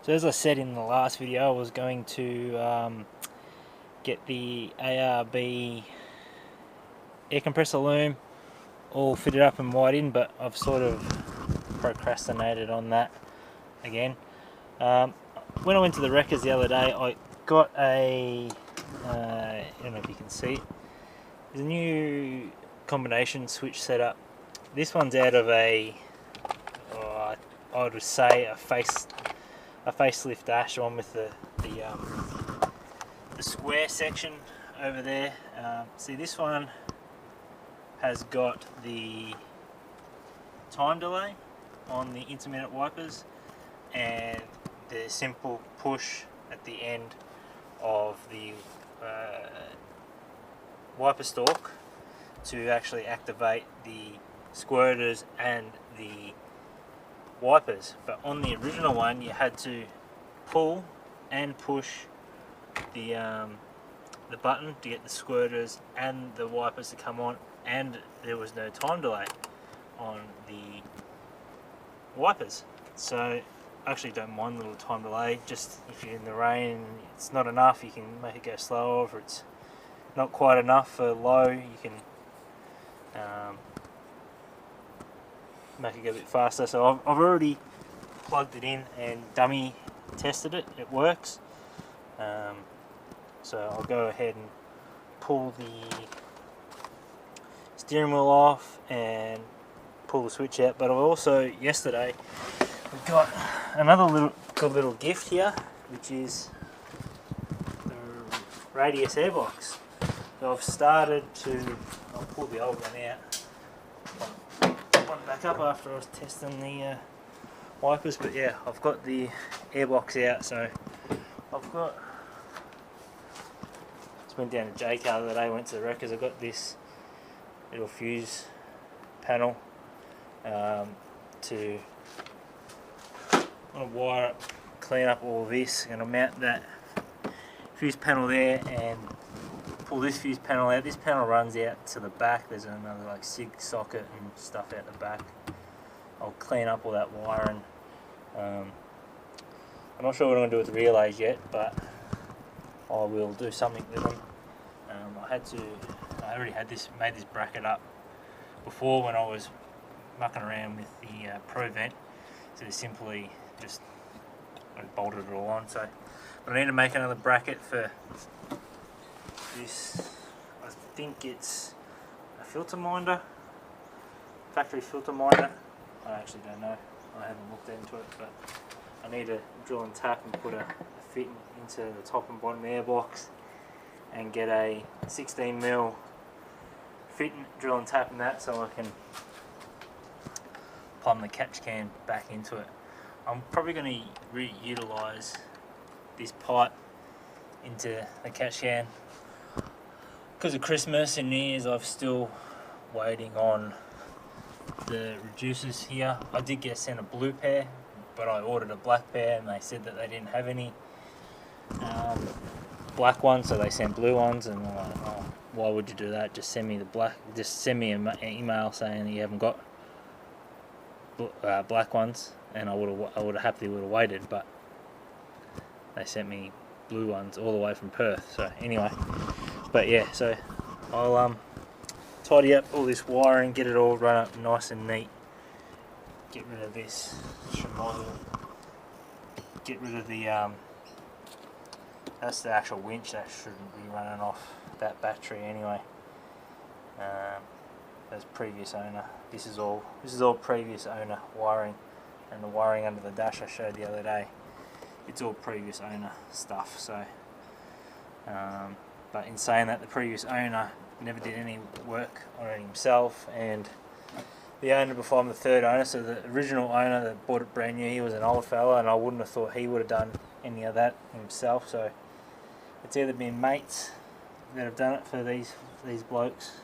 So as I said in the last video, I was going to get the ARB air compressor loom all fitted up and wired in, but I've sort of procrastinated on that again. When I went to the wreckers the other day, I got a, I don't know if you can see it, there's a new combination switch setup. This one's out of a, I would say a facelift dash, one with the square section over there. See, this one has got the time delay on the intermittent wipers and the simple push at the end of the wiper stalk to actually activate the squirters and the wipers. But on the original one you had to pull and push the button to get the squirters and the wipers to come on, and there was no time delay on the wipers. So I actually don't mind the little time delay. Just if you're in the rain, it's not enough, you can make it go slower. If it's not quite enough for low, you can make it go a bit faster. So I've already plugged it in and dummy tested it. It works. So I'll go ahead and pull the steering wheel off and pull the switch out. But I also, yesterday, we got another little gift here, which is the radius airbox. So I've started to, I'll pull the old one out, one back up after I was testing the wipers. But yeah, I've got the airbox out. So I've got, just went down to J car the other day, went to the wreckers. I've got this little fuse panel to wire up, clean up all this. I'm going to mount that fuse panel there and pull this fuse panel out. This panel runs out to the back. There's another like SIG socket and stuff out the back. I'll clean up all that wiring. I'm not sure what I'm going to do with the relays yet, but I will do something with them. I already had made this bracket up before when I was mucking around with the Pro Vent, so simply just bolted it all on. So, but I need to make another bracket for this. I think it's a filter minder, factory filter minder. I actually don't know. I haven't looked into it, but I need to drill and tap and put a fit into the top and bottom airbox and get a 16mm fit and drill and tap in that, so I can plumb the catch can back into it. I'm probably going to re-utilise this pipe into the catch can. Because of Christmas and New Year's, I'm still waiting on the reducers here. I did get sent a blue pair, but I ordered a black pair and they said that they didn't have any black ones, so they sent blue ones, and I'm like, oh, why would you do that? Just send me the black. Just send me an email saying that you haven't got black ones, and I would have happily would have waited, but they sent me blue ones all the way from Perth. So anyway, but yeah, so I'll tidy up all this wiring, get it all run up nice and neat, get rid of this schmozzle, get rid of the that's the actual winch that shouldn't be running off that battery anyway. That's previous owner. This is all previous owner wiring, and the wiring under the dash I showed the other day, it's all previous owner stuff. So but in saying that, the previous owner never did any work on it himself, and the owner before I'm the third owner, so the original owner that bought it brand new, he was an old fella, and I wouldn't have thought he would have done any of that himself. So it's either been mates that have done it for these blokes,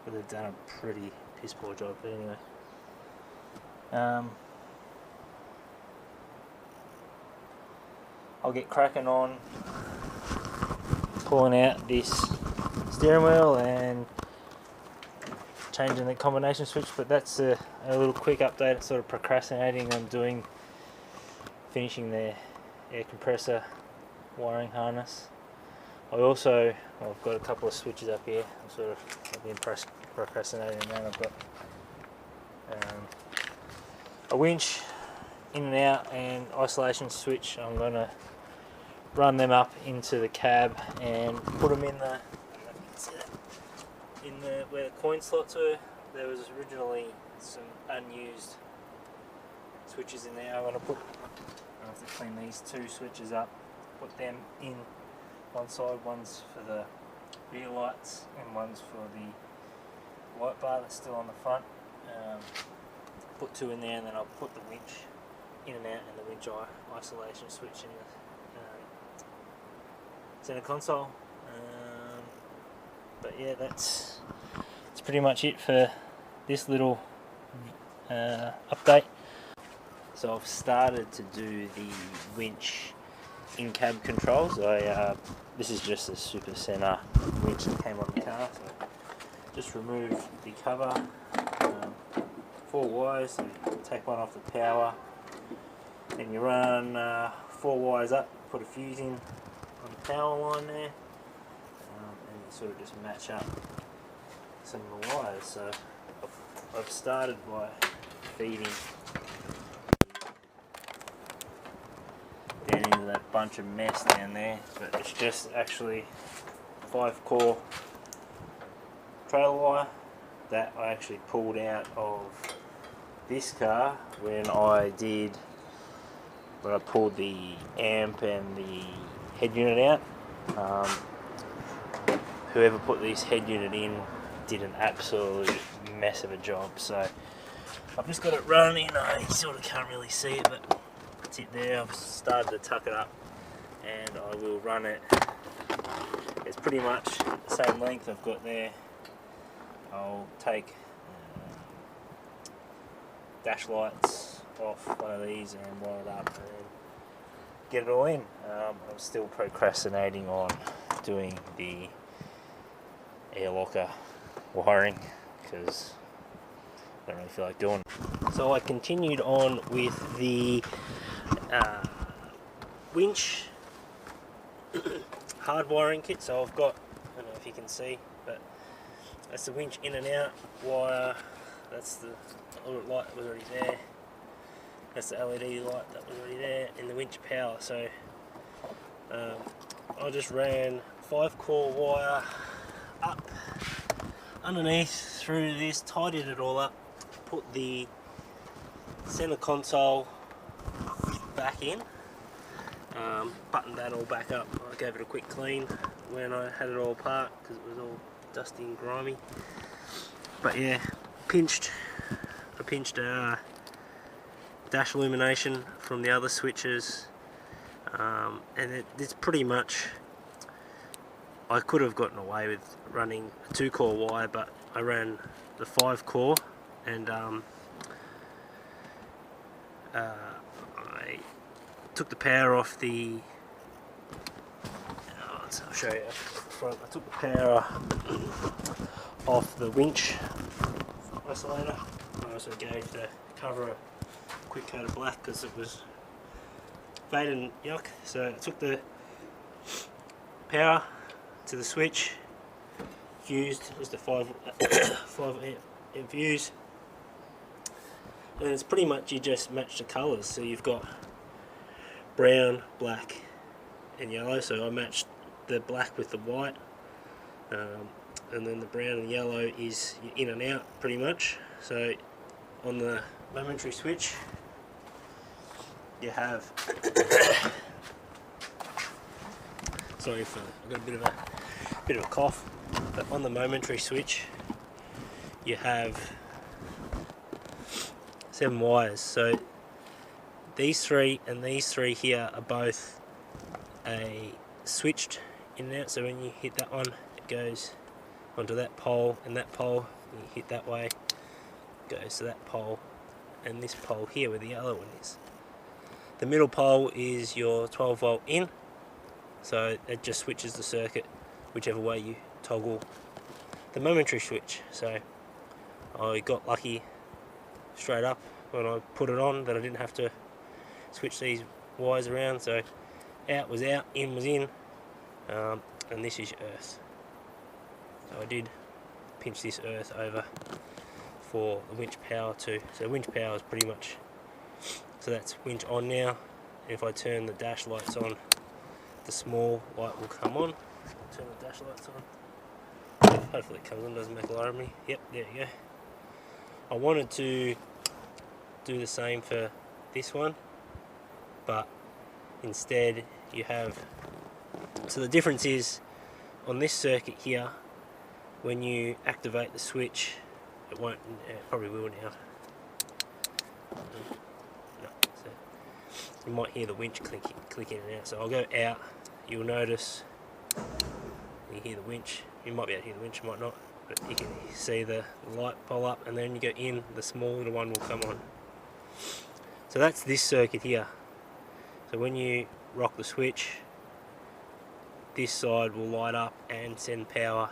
but they've done a pretty piss poor job. But anyway, I'll get cracking on pulling out this steering wheel and changing the combination switch. But that's a little quick update. Sort of procrastinating on finishing the air compressor wiring harness. I've got a couple of switches up here. I've been procrastinating on that. I've got a winch in and out and isolation switch. I'm going to run them up into the cab and put them in where the coin slots were. There was originally some unused switches in there. I have to clean these two switches up, put them in one side. One's for the rear lights and one's for the light bar that's still on the front. Put two in there, and then I'll put the winch in and out and the winch isolation switch in the center console. But yeah, that's pretty much it for this little update. So I've started to do the winch in-cab controls. This is just a super center winch that came on the car. So just remove the cover, 4 wires, so take one off the power, then you run 4 wires up, put a fuse in on the power line there, and you sort of just match up some of the wires. So I've started by feeding down into that bunch of mess down there, but it's just actually 5-core trailer wire that I actually pulled out of this car when I pulled the amp and the head unit out. Whoever put this head unit in did an absolute mess of a job, so I've just got it running. You sort of can't really see it, but that's it there. I've started to tuck it up and I will run it. It's pretty much the same length I've got there. I'll take dash lights off one of these and wire it up and then get it all in. I'm still procrastinating on doing the air locker wiring because I don't really feel like doing it. So I continued on with the winch hard wiring kit. So I've got, I don't know if you can see, but that's the winch in and out wire. That's the light that was already there. That's the LED light that was already there, and the winch power. So I just ran 5-core wire up underneath through this, tidied it all up, put the center console back in, buttoned that all back up. I gave it a quick clean when I had it all apart because it was all dusty and grimy. But yeah, I pinched dash illumination from the other switches, and it's pretty much, I could have gotten away with running a 2-core wire, but I ran the 5-core, and I took the power off the, I'll show you front. I took the power off the winch isolator. I also gave the cover a quick coat of black because it was faded and yuck. So I took the power to the switch, fused, just a 5 amp fuse, and it's pretty much, you just match the colours. So you've got brown, black and yellow, so I matched the black with the white, and then the brown and yellow is in and out pretty much. So on the momentary switch you have sorry for, I've got a bit of a cough, but on the momentary switch you have 7 wires. So these 3 and these 3 here are both switched in and out, so when you hit that one it goes onto that pole, and that pole, when you hit that way, goes to that pole, and this pole here where the yellow one is. The middle pole is your 12 volt in, so it just switches the circuit whichever way you toggle the momentary switch. So I got lucky straight up when I put it on that I didn't have to switch these wires around, so out was out, in was in, and this is your earth. So I did pinch this earth over for the winch power too. So winch power is pretty much, so that's winch on now. If I turn the dash lights on, the small light will come on. Turn the dash lights on. Hopefully it comes on, doesn't make a alarm me. Yep, there you go. I wanted to do the same for this one, but instead you have, so the difference is on this circuit here, when you activate the switch, it won't, it probably will now. No, so you might hear the winch click in and out. So I'll go out, you'll notice, you hear the winch, you might be able to hear the winch, you might not, but you can see the light pull up, and then you go in, the small little one will come on. So that's this circuit here. So when you rock the switch, this side will light up and send power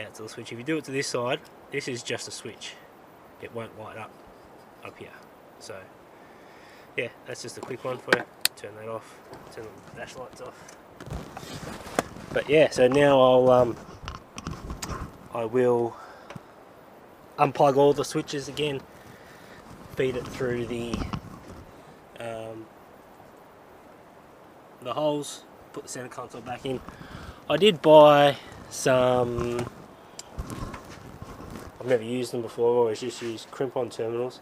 out to the switch. If you do it to this side, this is just a switch. It won't light up here. So yeah, that's just a quick one for you. Turn that off, turn the dash lights off. But yeah, so now I will unplug all the switches again, feed it through the holes, put the center console back in. I did buy some, I've never used them before, I've always just used crimp-on terminals,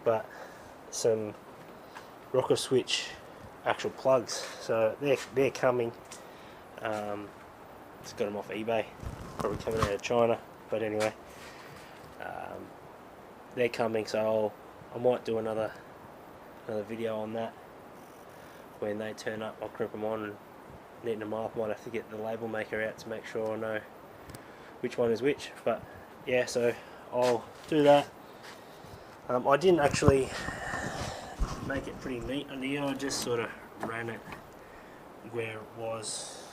but some rocker switch actual plugs, so they're coming. Just got them off eBay, probably coming out of China, but anyway, they're coming, so I might do another video on that. When they turn up, I'll crimp them on and neaten them up. Might have to get the label maker out to make sure I know which one is which, but yeah, so I'll do that. I didn't actually make it pretty neat under here, I just sort of ran it where it was,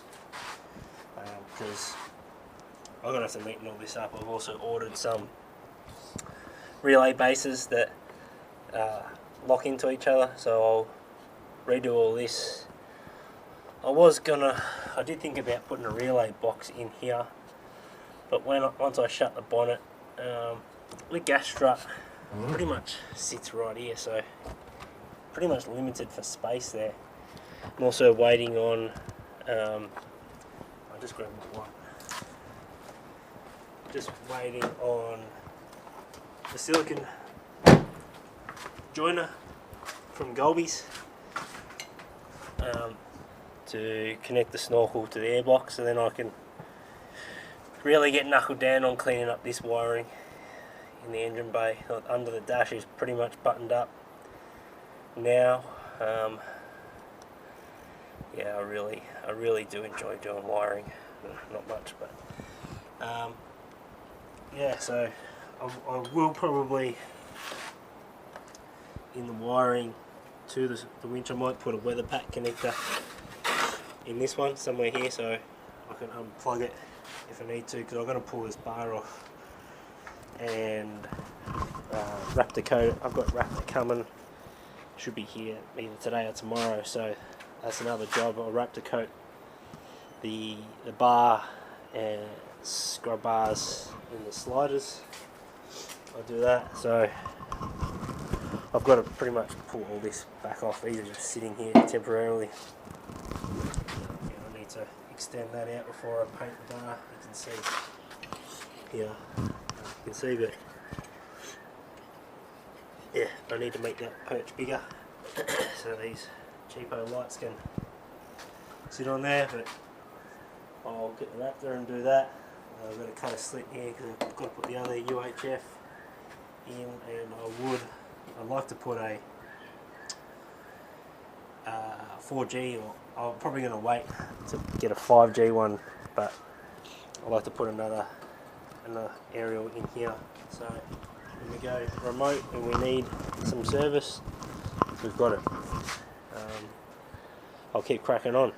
because I'm going to have to neaten all this up. I've also ordered some relay bases that lock into each other, so I'll redo all this. I did think about putting a relay box in here, but once I shut the bonnet, the gas strut pretty much sits right here, so pretty much limited for space there. I'm also waiting on, I'll just grab my one. Just waiting on the silicon joiner from Golby's to connect the snorkel to the airbox, so then I can really get knuckled down on cleaning up this wiring in the engine bay. Under the dash is pretty much buttoned up now. Yeah, I really do enjoy doing wiring. Not much, but yeah, so I will probably, in the wiring to the winch, I might put a weather pack connector in this one somewhere here, so I can unplug it if I need to, because I'm going to pull this bar off and Raptor coat. I've got Raptor coming, should be here either today or tomorrow, so that's another job. I'll Raptor coat the bar and scrub bars in the sliders. I'll do that, so I've got to pretty much pull all this back off. These are just sitting here temporarily. I need to extend that out before I paint the bar. You can see here, you can see that, yeah, I need to make that perch bigger so these cheapo lights can sit on there, but I'll get the Raptor and do that. I've got to cut a slit here because I've got to put the other UHF in, and I'd like to put a 4G, or I'm probably going to wait to get a 5G one, but I'd like to put another aerial in here. So when we go remote and we need some service, we've got it. I'll keep cracking on.